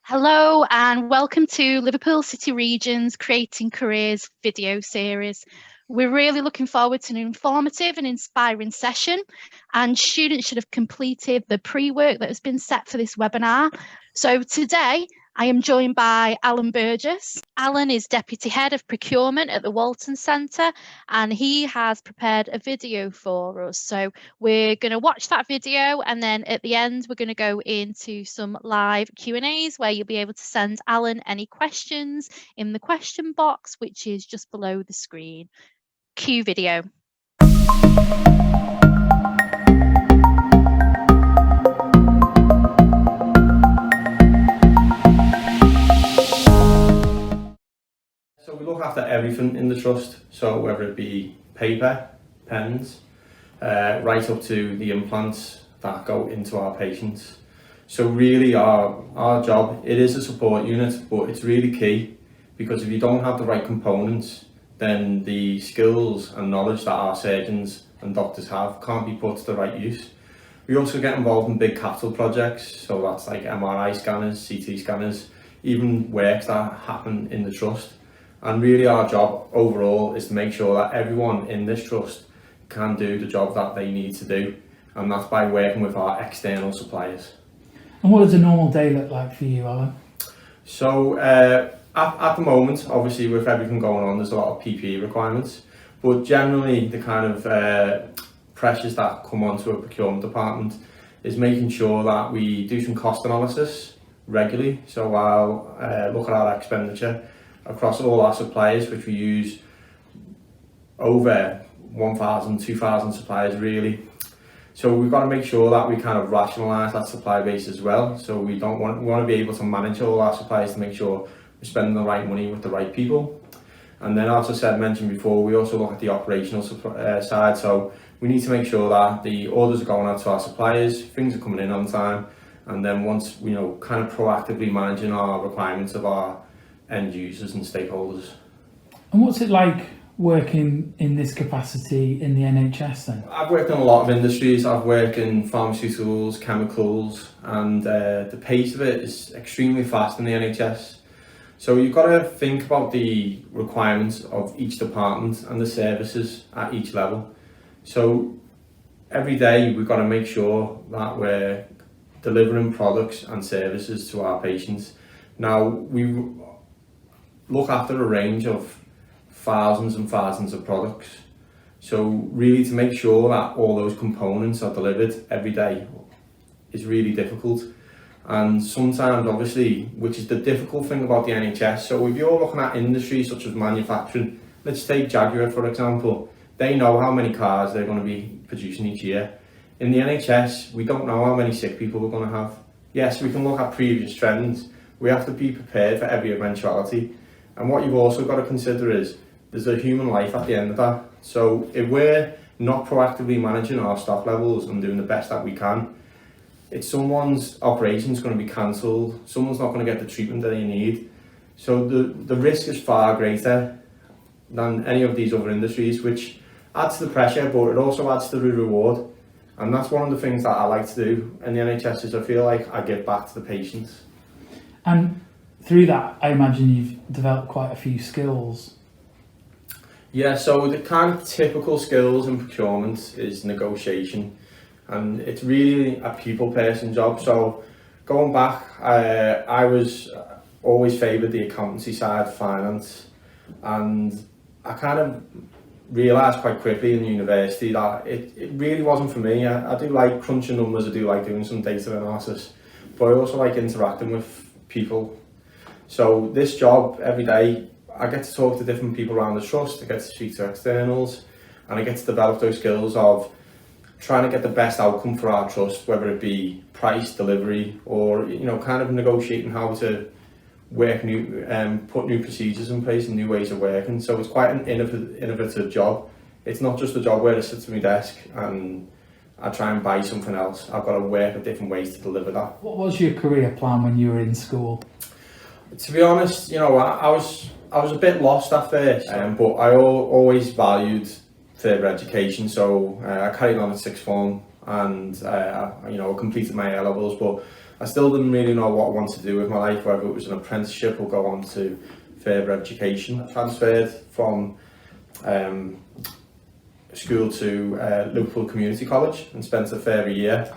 Hello and welcome to Liverpool City Region's Creating Careers video series. We're really looking forward to an informative and inspiring session, and students should have completed the pre-work that has been set for this webinar. So today I am joined by Alan Burgess. Alan is Deputy Head of Procurement at the Walton Centre, and he has prepared a video for us. So we're going to watch that video, and then at the end we're going to go into some live Q&As where you'll be able to send Alan any questions in the question box, which is just below the screen. Cue video. So we look after everything in the trust, so whether it be paper, pens, right up to the implants that go into our patients. So really our job, it is a support unit, but it's really key, because if you don't have the right components, then the skills and knowledge that our surgeons and doctors have can't be put to the right use. We also get involved in big capital projects, so that's like MRI scanners, CT scanners, even works that happen in the trust. And really our job overall is to make sure that everyone in this trust can do the job that they need to do, and that's by working with our external suppliers. And what does a normal day look like for you, Alan? So at the moment, obviously with everything going on, there's a lot of PPE requirements, but generally the kind of pressures that come onto a procurement department is making sure that we do some cost analysis regularly. So I'll look at our expenditure across all our suppliers, which we use over 1,000, 2,000 suppliers really. So we've got to make sure that we kind of rationalise that supply base as well. So we want to be able to manage all our suppliers to make sure we're spending the right money with the right people. And then, as I mentioned before, we also look at the operational side. So we need to make sure that the orders are going out to our suppliers, things are coming in on time, and then once, kind of proactively managing our requirements of our end users and stakeholders. And what's it like working in this capacity in the NHS then? I've worked in a lot of industries. I've worked in pharmaceuticals, chemicals, and the pace of it is extremely fast in the NHS. So you've got to think about the requirements of each department and the services at each level. So every day we've got to make sure that we're delivering products and services to our patients. Now, we look after a range of thousands and thousands of products. So really to make sure that all those components are delivered every day is really difficult. And sometimes, obviously, which is the difficult thing about the NHS, so if you're looking at industries such as manufacturing, let's take Jaguar for example, they know how many cars they're going to be producing each year. In the NHS, we don't know how many sick people we're going to have. Yes, we can look at previous trends, we have to be prepared for every eventuality. And what you've also got to consider is there's a human life at the end of that. So if we're not proactively managing our stock levels and doing the best that we can, it's someone's operation's going to be cancelled, someone's not going to get the treatment that they need. So the risk is far greater than any of these other industries, which adds to the pressure, but it also adds to the reward. And that's one of the things that I like to do in the NHS, is I feel like I give back to the patients. And through that, I imagine you've developed quite a few skills. Yeah, so the kind of typical skills in procurement is negotiation, and it's really a people person job. So going back, I was always favoured the accountancy side, finance, and I kind of realised quite quickly in university that it really wasn't for me. I do like crunching numbers, I do like doing some data analysis, but I also like interacting with people. So this job, every day, I get to talk to different people around the trust, I get to speak to externals, and I get to develop those skills of trying to get the best outcome for our trust, whether it be price, delivery, or kind of negotiating how to work put new procedures in place and new ways of working. So it's quite an innovative job. It's not just a job where I sit at my desk and I try and buy something else. I've got to work at different ways to deliver that. What was your career plan when you were in school? To be honest, I was a bit lost at first, but I always valued further education. So I carried on at sixth form, and I completed my A levels. But I still didn't really know what I wanted to do with my life, whether it was an apprenticeship or go on to further education. I transferred from school to Liverpool Community College and spent a further year,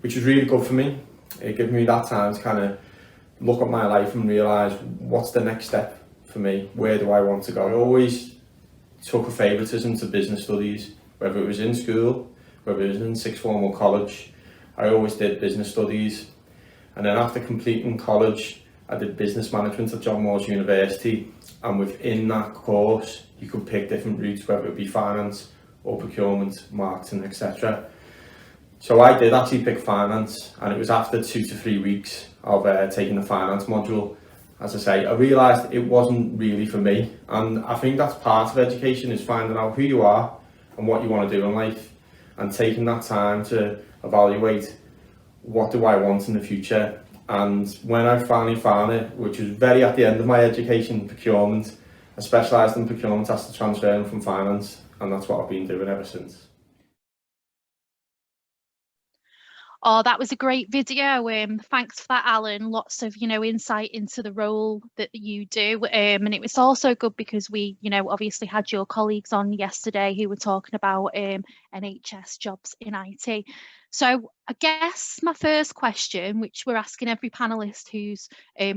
which was really good for me. It gave me that time to kind of look at my life and realise what's the next step for me, where do I want to go. I always took a favouritism to business studies, whether it was in school, whether it was in sixth form or college. I always did business studies, and then after completing college I did business management at John Moores University, and within that course you could pick different routes, whether it be finance or procurement, marketing, etc. So I did actually pick finance, and it was after 2 to 3 weeks of taking the finance module, as I say, I realised it wasn't really for me. And I think that's part of education, is finding out who you are and what you want to do in life, and taking that time to evaluate what do I want in the future. And when I finally found it, which was very at the end of my education, procurement, I specialised in procurement after transferring from finance, and that's what I've been doing ever since. Oh, that was a great video. Thanks for that, Alan. Lots of, insight into the role that you do. And it was also good because we, obviously had your colleagues on yesterday who were talking about NHS jobs in IT. So I guess my first question, which we're asking every panelist who's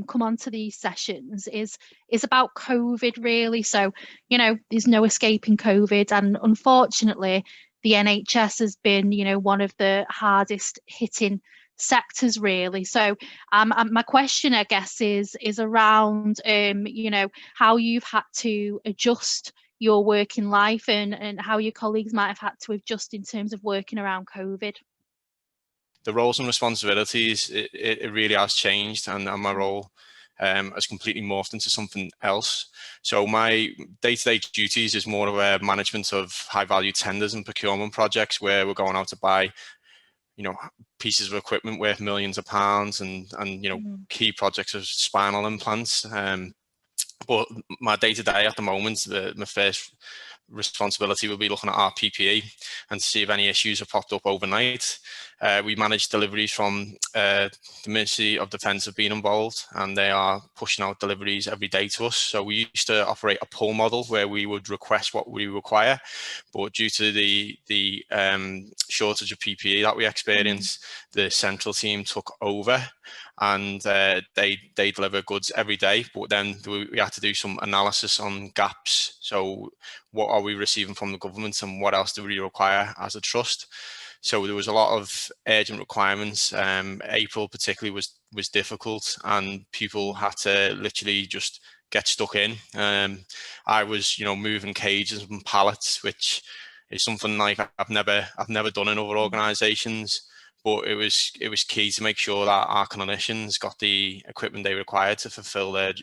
come onto these sessions, is about COVID, really. So, there's no escaping COVID, and unfortunately, the NHS has been, one of the hardest hitting sectors, really. So my question, I guess, is around, how you've had to adjust your working life, and how your colleagues might have had to adjust in terms of working around COVID. The roles and responsibilities, it really has changed, and my role has completely morphed into something else. So my day-to-day duties is more of a management of high-value tenders and procurement projects, where we're going out to buy, pieces of equipment worth millions of pounds, and key projects of spinal implants. But my day-to-day at the moment, my first responsibility will be looking at our PPE and to see if any issues have popped up overnight. We manage deliveries from the Ministry of Defence have been involved, and they are pushing out deliveries every day to us. So we used to operate a pull model where we would request what we require, but due to the shortage of PPE that we experienced, the central team took over, and they deliver goods every day. But then we had to do some analysis on gaps. So what are we receiving from the government, and what else do we require as a trust? So there was a lot of urgent requirements. April particularly was difficult, and people had to literally just get stuck in. I was, moving cages and pallets, which is something like I've never done in other organisations. But it was key to make sure that our clinicians got the equipment they required to fulfil their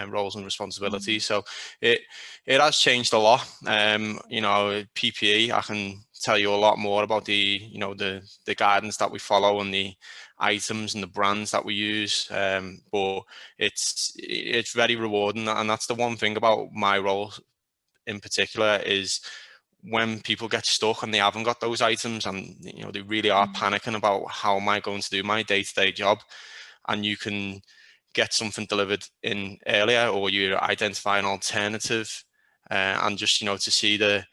roles and responsibilities. So it has changed a lot. PPE, I can tell you a lot more about the guidance that we follow and the items and the brands that we use. But it's very rewarding, and that's the one thing about my role in particular, is when people get stuck and they haven't got those items, and they really are panicking about how am I going to do my day-to-day job, and you can get something delivered in earlier, or you identify an alternative, and just to see the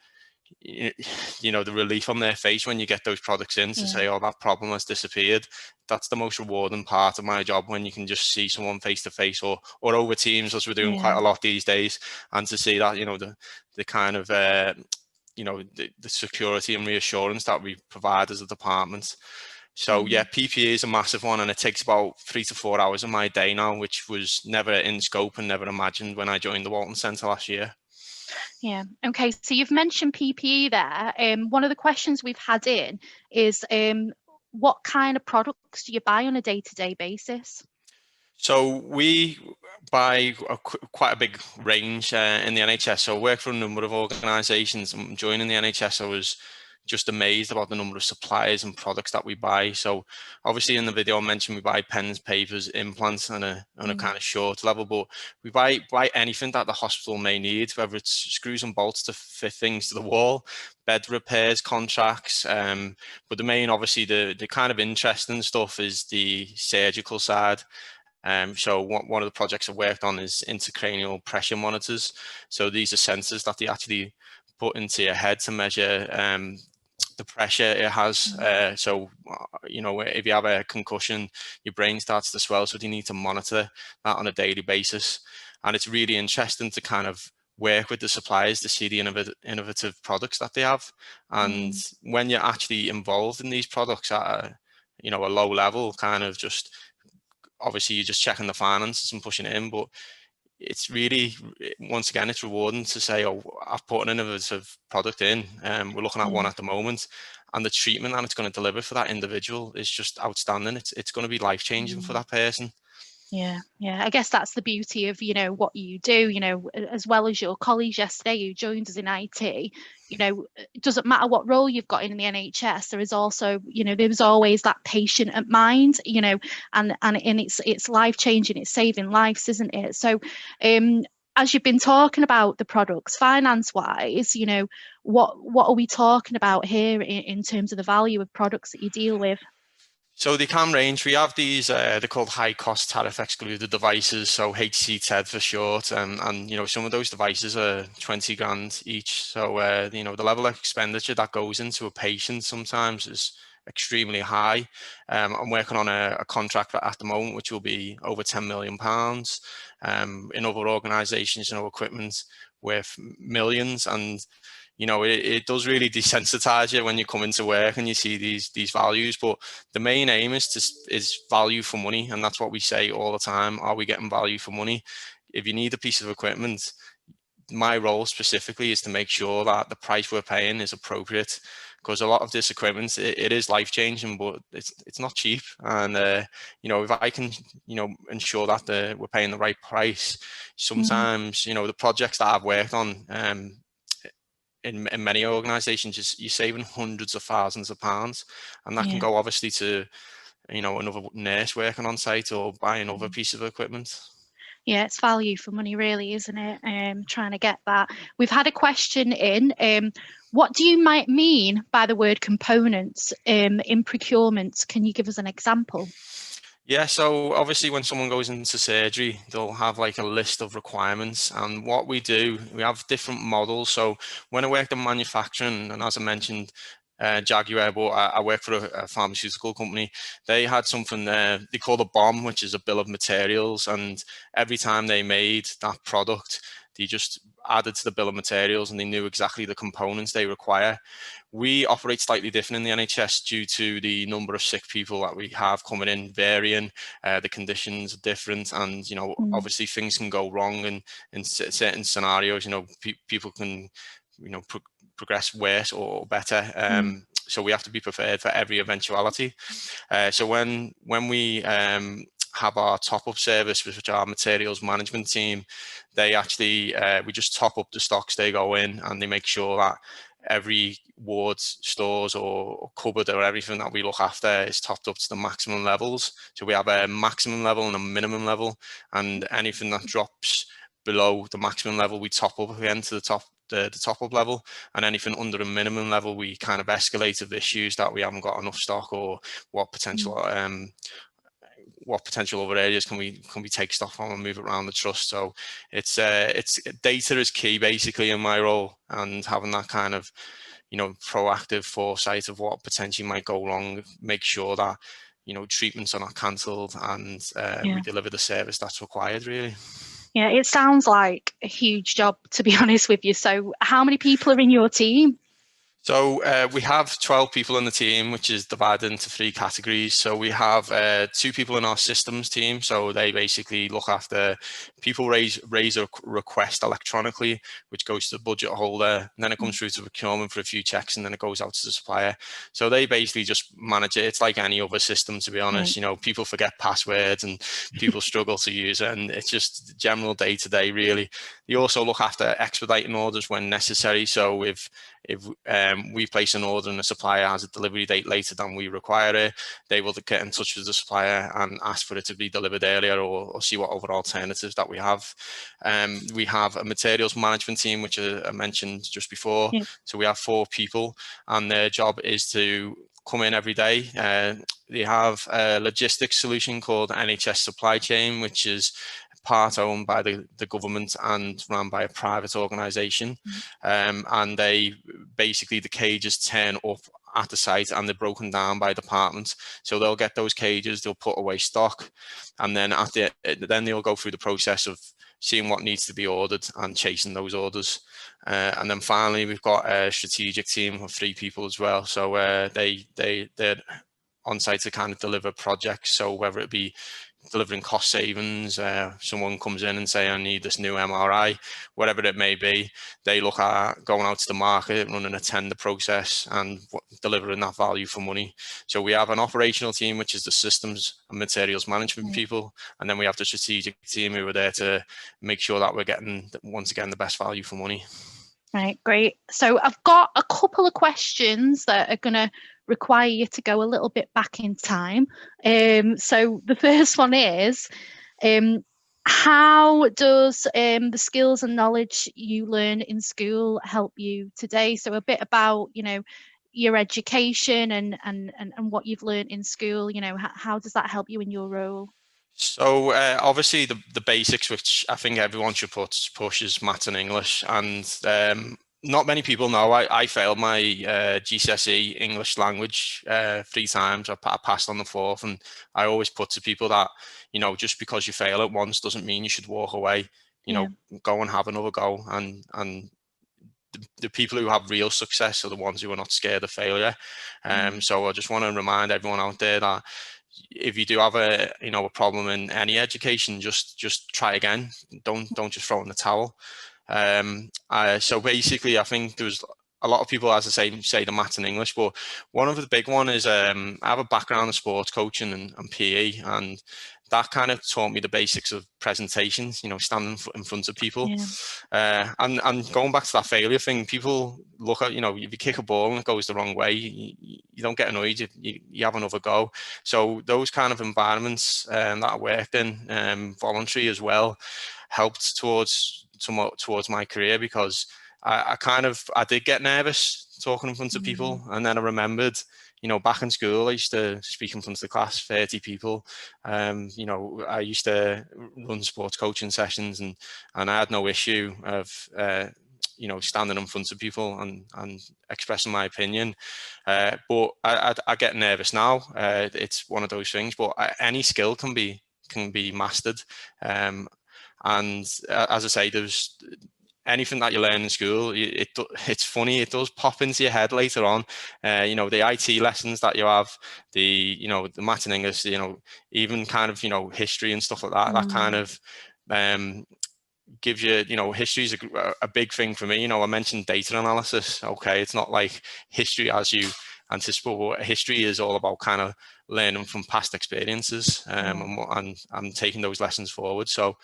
relief on their face when you get those products in, to say, oh, that problem has disappeared. That's the most rewarding part of my job, when you can just see someone face to face, or over Teams, as we're doing quite a lot these days, and to see that the kind of the security and reassurance that we provide as a department. So PPE is a massive one, and it takes about 3 to 4 hours of my day now, which was never in scope and never imagined when I joined the Walton Centre last year. Yeah. Okay. So you've mentioned PPE there. One of the questions we've had in is, what kind of products do you buy on a day-to-day basis? So we buy quite a big range in the NHS. So I work for a number of organisations. And joining the NHS, I was just amazed about the number of suppliers and products that we buy. So obviously in the video I mentioned we buy pens, papers, implants on a kind of short level, but we buy anything that the hospital may need, whether it's screws and bolts to fit things to the wall, bed repairs, contracts. But the main, obviously, the kind of interesting stuff is the surgical side. So one of the projects I worked on is intracranial pressure monitors. So these are sensors that they actually put into your head to measure the pressure it has. So, you know, if you have a concussion, your brain starts to swell. So you need to monitor that on a daily basis. And it's really interesting to kind of work with the suppliers to see the innovative products that they have. And when you're actually involved in these products at a, you know, a low level, kind of just, obviously you're just checking the finances and pushing it in, but it's really, once again, it's rewarding to say, oh, I've put an innovative product in, we're looking at one at the moment, and the treatment that it's going to deliver for that individual is just outstanding. It's going to be life-changing for that person. Yeah, I guess that's the beauty of, you know, what you do, you know, as well as your colleagues yesterday who joined us in IT. You know, it doesn't matter what role you've got in the NHS, there is also, you know, there's always that patient at mind, you know, and it's life-changing, it's saving lives, isn't it? So as you've been talking about the products, finance-wise, you know, what are we talking about here in terms of the value of products that you deal with? So they can range. We have these, they're called high cost tariff excluded devices, so HCTED for short, and you know, some of those devices are 20 grand each. So you know, the level of expenditure that goes into a patient sometimes is extremely high. I'm working on a contract at the moment which will be over £10 million. In other organisations, you know, equipment worth millions, and you know, it does really desensitize you when you come into work and you see these values. But the main aim is value for money, and that's what we say all the time. Are we getting value for money? If you need a piece of equipment, my role specifically is to make sure that the price we're paying is appropriate, because a lot of this equipment, it is life-changing, but it's not cheap. And you know, if I can, you know, ensure that we're paying the right price, sometimes you know, the projects that I've worked on, in many organisations, you're saving hundreds of thousands of pounds, and that can go obviously to, you know, another nurse working on site or buy another piece of equipment. Yeah, it's value for money, really, isn't it? Trying to get that. We've had a question in. What do you might mean by the word components in procurement? Can you give us an example? Yeah, so obviously when someone goes into surgery, they'll have like a list of requirements, and what we do, we have different models. So when I worked in manufacturing, and as I mentioned, Jaguar, but I work for a pharmaceutical company. They had something they call a BOM, which is a bill of materials, and every time they made that product, they just added to the bill of materials, and they knew exactly the components they require. We operate slightly different in the NHS due to the number of sick people that we have coming in varying, the conditions are different, and you know, obviously things can go wrong in certain scenarios. You know, people can, you know, progress worse or better. So we have to be prepared for every eventuality. So when we have our top-up service, which are our materials management team, they actually, we just top up the stocks, they go in and they make sure that every ward, stores or cupboard or everything that we look after is topped up to the maximum levels. So we have a maximum level and a minimum level, and anything that drops below the maximum level, we top up again to the top up level, and anything under a minimum level, we kind of escalate of issues that we haven't got enough stock, or what potential other areas can we take stock from and move it around the trust. So it's data is key basically in my role, and having that kind of, you know, proactive foresight of what potentially might go wrong, make sure that, you know, treatments are not cancelled, and we deliver the service that's required, really. Yeah, it sounds like a huge job, to be honest with you. So how many people are in your team? So we have 12 people in the team, which is divided into 3 categories. So we have 2 people in our systems team. So they basically look after people raise a request electronically, which goes to the budget holder, and then it comes through to procurement for a few checks, and then it goes out to the supplier. So they basically just manage it. It's like any other system, to be honest. You know, people forget passwords and people struggle to use it, and it's just general day-to-day, really. They also look after expediting orders when necessary. So if if we place an order and the supplier has a delivery date later than we require it, they will get in touch with the supplier and ask for it to be delivered earlier, or see what other alternatives that we have. We have a materials management team, which I mentioned just before. Yeah. So we have 4 people, and their job is to come in every day. They have a logistics solution called NHS Supply Chain, which is part owned by the government and run by a private organisation. And they basically, the cages turn up at the site and they're broken down by department. So they'll get those cages, they'll put away stock, and then then they'll go through the process of seeing what needs to be ordered and chasing those orders. And then finally, we've got a strategic team of 3 people as well. So they're on site to kind of deliver projects. So whether it be delivering cost savings, someone comes in and say, I need this new MRI, whatever it may be, they look at going out to the market, running a tender process and delivering that value for money. So we have an operational team, which is the systems and materials management people, and then we have the strategic team who are there to make sure that we're getting, once again, the best value for money. Right, great. So I've got a couple of questions that are going to require you to go a little bit back in time. So the first one is, how does the skills and knowledge you learn in school help you today? So a bit about, you know, your education and what you've learned in school. You know, how does that help you in your role? So obviously the basics, which I think everyone should push, is maths and English. And not many people know I failed my GCSE English language 3 times. I passed on the 4th, and I always put to people that, you know, just because you fail it once doesn't mean you should walk away. You know, go and have another go. And the people who have real success are the ones who are not scared of failure. So I just want to remind everyone out there that if you do have a problem in any education, just try again. Don't just throw in the towel. So basically, I think there was a lot of people, as I say the maths and English, but one of the big one is I have a background in sports coaching and PE, and that kind of taught me the basics of presentations, you know, standing in front of people. And going back to that failure thing, people look at, you know, if you kick a ball and it goes the wrong way, you don't get annoyed, you have another go. So those kind of environments that I worked in, voluntary as well, helped towards my career, because I did get nervous talking in front of people. And then I remembered, you know, back in school, I used to speak in front of the class, 30 people. You know, I used to run sports coaching sessions, and I had no issue of, you know, standing in front of people and expressing my opinion. But I get nervous now. It's one of those things, but any skill can be mastered. And as I say, there's anything that you learn in school, it's funny, it does pop into your head later on. You know, the IT lessons that you have, the maths and English, you know, even kind of, you know, history and stuff like that, that kind of gives you, you know, history is a big thing for me. You know, I mentioned data analysis. Okay, it's not like history as you anticipate, but history is all about kind of learning from past experiences and taking those lessons forward. So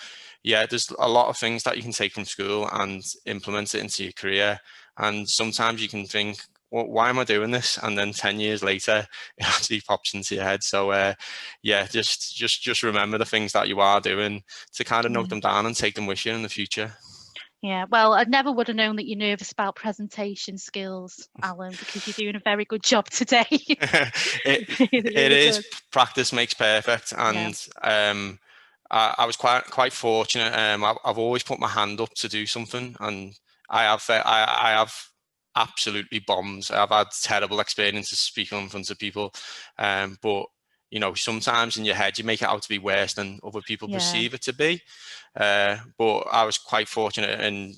yeah, there's a lot of things that you can take from school and implement it into your career. And sometimes you can think, well, why am I doing this? And then 10 years later, it actually pops into your head. So yeah, just remember the things that you are doing to kind of note them down and take them with you in the future. Yeah, well, I never would have known that you're nervous about presentation skills, Alan, because you're doing a very good job today. It is. Practice makes perfect. And I was quite fortunate. I've always put my hand up to do something, and I have absolutely bombed. I've had terrible experiences speaking in front of people, but you know, sometimes in your head you make it out to be worse than other people perceive it to be. But I was quite fortunate, and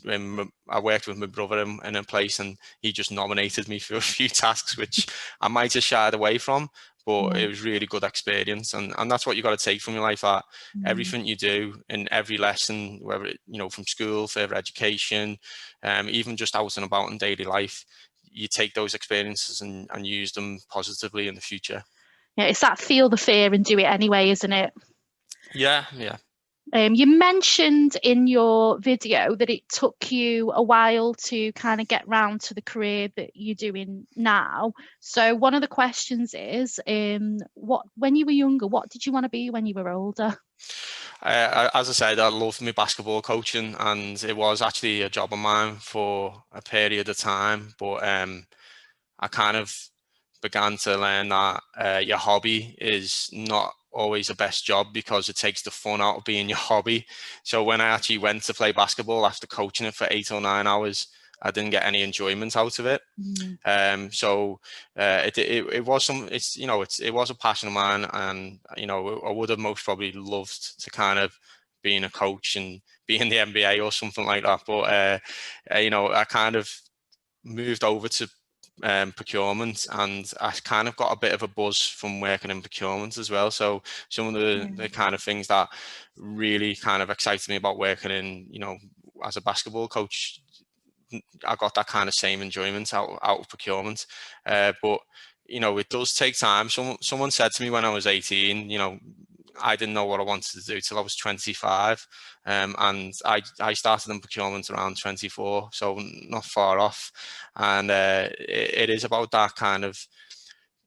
I worked with my brother in a place, and he just nominated me for a few tasks which I might have shied away from, but it was really good experience. And that's what you got to take from your life, that everything you do in every lesson, whether it, you know, from school, further education, even just out and about in daily life, you take those experiences and use them positively in the future. Yeah, it's that feel the fear and do it anyway, isn't it? Yeah. You mentioned in your video that it took you a while to kind of get round to the career that you're doing now. So one of the questions is, when you were younger, what did you want to be when you were older? As I said, I loved my basketball coaching, and it was actually a job of mine for a period of time. But I kind of began to learn that your hobby is not always the best job, because it takes the fun out of being your hobby. So when I actually went to play basketball after coaching it for 8 or 9 hours, I didn't get any enjoyment out of it. It was it was a passion of mine, and I would have most probably loved to kind of being a coach and be in the NBA or something like that. But I kind of moved over to procurement, and I kind of got a bit of a buzz from working in procurement as well. So some of the kind of things that really kind of excited me about working in, as a basketball coach, I got that kind of same enjoyment out of procurement. But it does take time. Someone said to me when I was 18, I didn't know what I wanted to do till I was 25, and I started in procurement around 24, so not far off. And it is about that kind of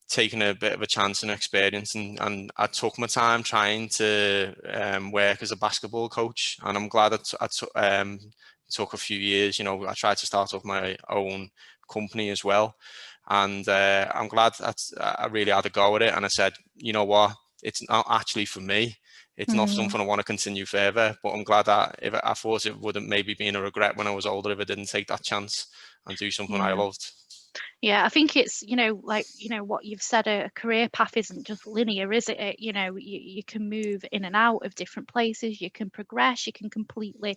taking a bit of a chance and experience, and I took my time trying to work as a basketball coach, and I'm glad I took a few years. I tried to start up my own company as well, and I'm glad that I really had a go at it, and I said, you know what, it's not actually for me. It's not something I want to continue further, but I'm glad that I thought it wouldn't maybe be a regret when I was older if I didn't take that chance and do something I loved. Yeah, I think it's, what you've said, a career path isn't just linear, is it? You can move in and out of different places, you can progress, you can completely,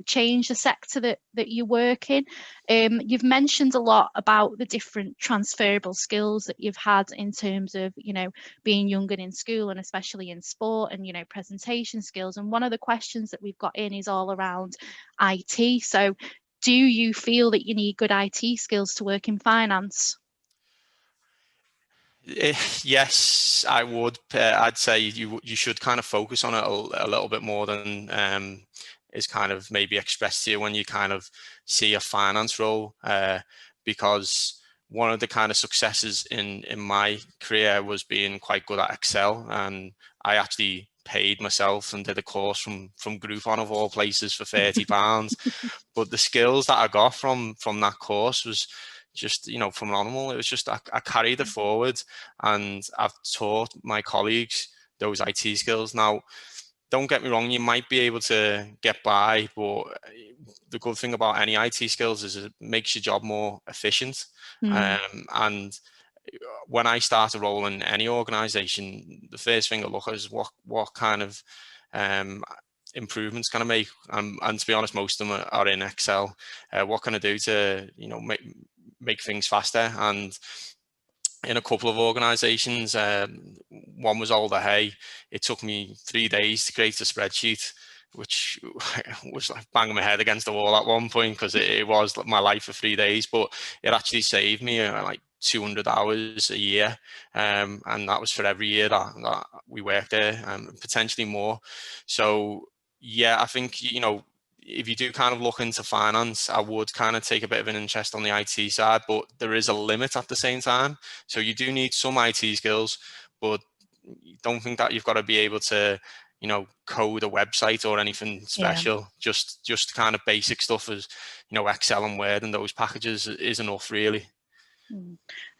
change the sector that you work in. You've mentioned a lot about the different transferable skills that you've had in terms of, being young and in school, and especially in sport, and, presentation skills. And one of the questions that we've got in is all around IT. So do you feel that you need good IT skills to work in finance? Yes, I would. I'd say you should kind of focus on it a little bit more than is kind of maybe expressed to you when you kind of see a finance role, because one of the kind of successes in my career was being quite good at Excel, and I actually paid myself and did a course from Groupon of all places for £30. But the skills that I got from that course was just phenomenal. It was just I carried it forward, and I've taught my colleagues those IT skills. Now, don't get me wrong, you might be able to get by, but the good thing about any IT skills is it makes your job more efficient. And when I start a role in any organization, the first thing I look at is what kind of improvements can I make, and to be honest, most of them are in Excel. What can I do to make things faster? And in a couple of organizations, one was Alder Hay. It took me 3 days to create a spreadsheet, which was like banging my head against the wall at one point, because it was my life for 3 days. But it actually saved me like 200 hours a year, and that was for every year that we worked there, and potentially more. So yeah, I think if you do kind of look into finance, I would kind of take a bit of an interest on the IT side, but there is a limit at the same time. So you do need some IT skills, but don't think that you've got to be able to, code a website or anything special. Just kind of basic stuff as, Excel and Word and those packages is enough, really.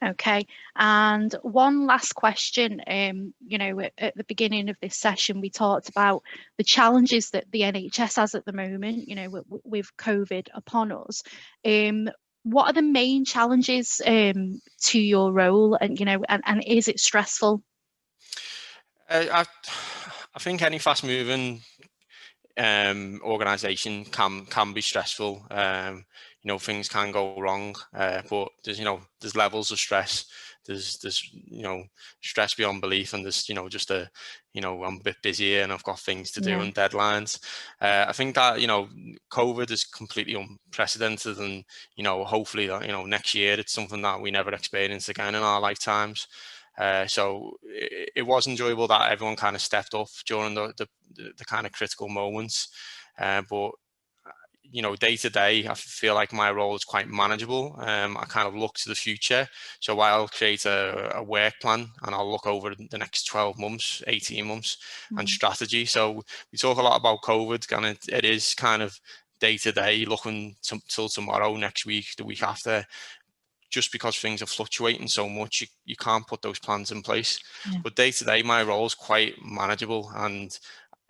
Okay, and one last question. At the beginning of this session, we talked about the challenges that the NHS has at the moment, with COVID upon us. What are the main challenges to your role, and and is it stressful? I think any fast-moving organization can be stressful. Things can go wrong, but there's levels of stress. There's stress beyond belief, and there's just I'm a bit busy and I've got things to do and deadlines. I think that COVID is completely unprecedented, and hopefully next year it's something that we never experience again in our lifetimes. So it was enjoyable that everyone kind of stepped up during the kind of critical moments. But you know, day to day, I feel like my role is quite manageable. I kind of look to the future. So I'll create a work plan and I'll look over the next 12 months, 18 months and strategy. So we talk a lot about COVID, and it is kind of day to day, looking till tomorrow, next week, the week after. Just because things are fluctuating so much, you can't put those plans in place. But day to day, my role is quite manageable, and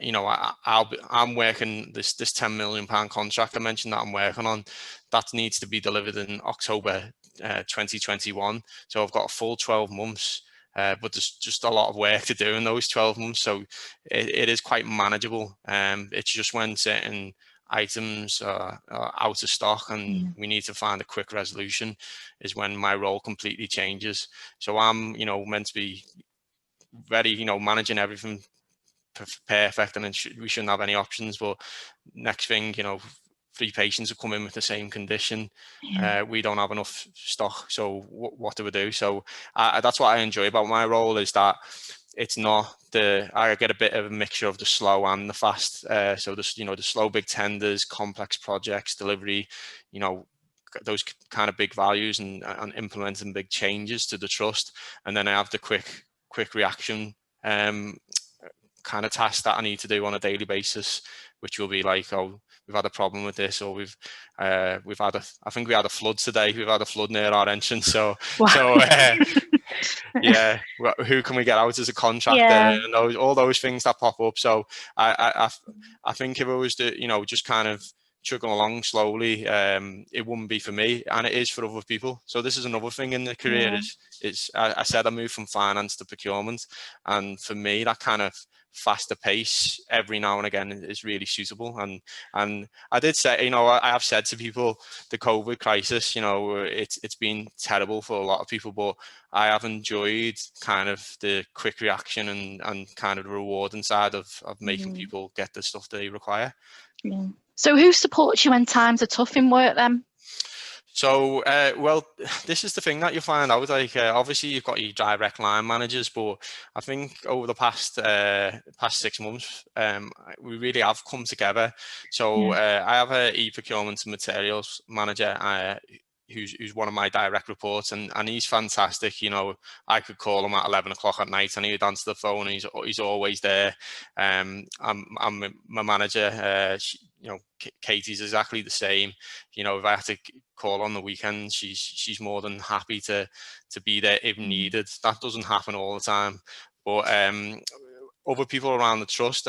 you know, I'm working this £10 million contract I mentioned that I'm working on. That needs to be delivered in October 2021. So I've got a full 12 months. But there's just a lot of work to do in those 12 months, so it is quite manageable. It's just when certain items are out of stock and we need to find a quick resolution is when my role completely changes. So I'm, you know, meant to be very, you know, managing everything perfect, and then we shouldn't have any options. But next thing, you know, 3 patients have come in with the same condition. We don't have enough stock, so what do we do? So that's what I enjoy about my role, is that it's not I get a bit of a mixture of the slow and the fast. So the, you know, the slow big tenders, complex projects, delivery, you know, those kind of big values and implementing big changes to the trust. And then I have the quick reaction kind of tasks that I need to do on a daily basis, which will be like, oh, we've had a problem with this, or we've had I think we had a flood today. We've had a flood near our entrance. So, yeah, who can we get out as a contractor? And all those things that pop up. So I think if it was to, you know, just kind of chugging along slowly, it wouldn't be for me, and it is for other people. So this is another thing in the career is I said I moved from finance to procurement, and for me that kind of faster pace every now and again is really suitable. And I did say, you know, I have said to people, the COVID crisis, you know, it's been terrible for a lot of people, but I have enjoyed kind of the quick reaction and kind of the rewarding side of making people get the stuff they require. So who supports you when times are tough in work then? So, well, this is the thing that you find out, like, obviously you've got your direct line managers, but I think over the past 6 months, we really have come together. So I have a e-procurement and materials manager, who's one of my direct reports, and he's fantastic. You know, I could call him at 11 o'clock at night and he'd answer the phone, and he's always there. I'm my manager, you know, Katie's exactly the same. You know, if I have to call on the weekend, she's more than happy to be there if needed. That doesn't happen all the time, but other people around the trust,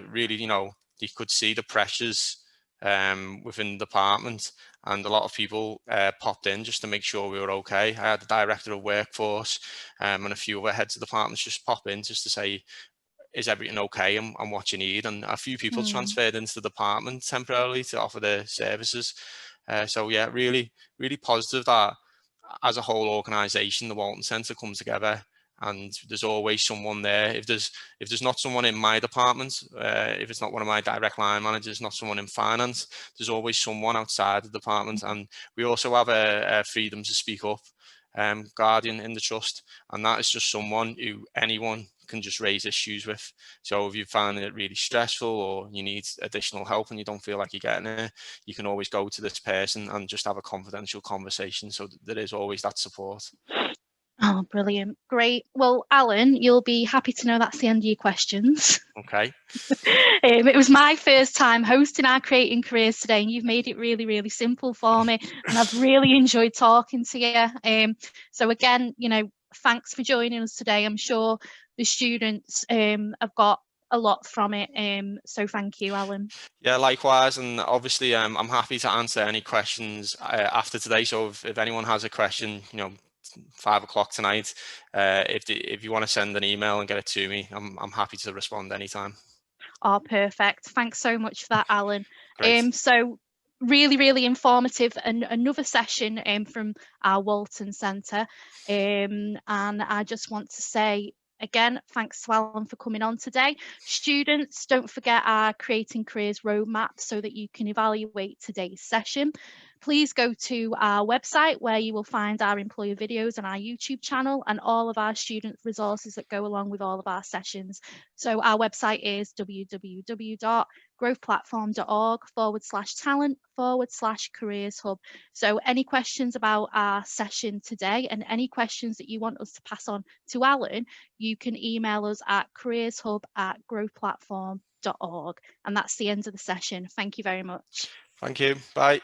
really, you know, you could see the pressures within the department, and a lot of people popped in just to make sure we were okay. I had the director of workforce and a few other heads of departments just pop in just to say, is everything okay, and what you need? And a few people transferred into the department temporarily to offer their services. So yeah, really, really positive that as a whole organisation, the Walton Centre come together, and there's always someone there. If there's not someone in my department, if it's not one of my direct line managers, not someone in finance, there's always someone outside the department. And we also have a freedom to speak up guardian in the trust, and that is just someone who anyone can just raise issues with. So if you find it really stressful or you need additional help and you don't feel like you're getting it, you can always go to this person and just have a confidential conversation. So there is always that support. Oh, brilliant. Great. Well, Alan, you'll be happy to know that's the end of your questions. Okay. It was my first time hosting our Creating Careers today, and you've made it really, really simple for me. And I've really enjoyed talking to you. So again, you know, thanks for joining us today. I'm sure the students have got a lot from it. So thank you, Alan. Yeah, likewise. And obviously, I'm happy to answer any questions after today. So if anyone has a question, you know, 5 o'clock tonight, if you want to send an email and get it to me, I'm happy to respond anytime. Oh, perfect. Thanks so much for that, Alan. Great. So really, really informative, and another session from our Walton Centre. And I just want to say again, thanks to Alan for coming on today. Students, don't forget our Creating Careers roadmap so that you can evaluate today's session. please go to our website where you will find our employer videos and our YouTube channel and all of our student resources that go along with all of our sessions. So our website is www.growthplatform.org/talent/careers hub. So any questions about our session today and any questions that you want us to pass on to Alan, you can email us at careershub@growthplatform.org. And that's the end of the session. Thank you very much. Thank you. Bye.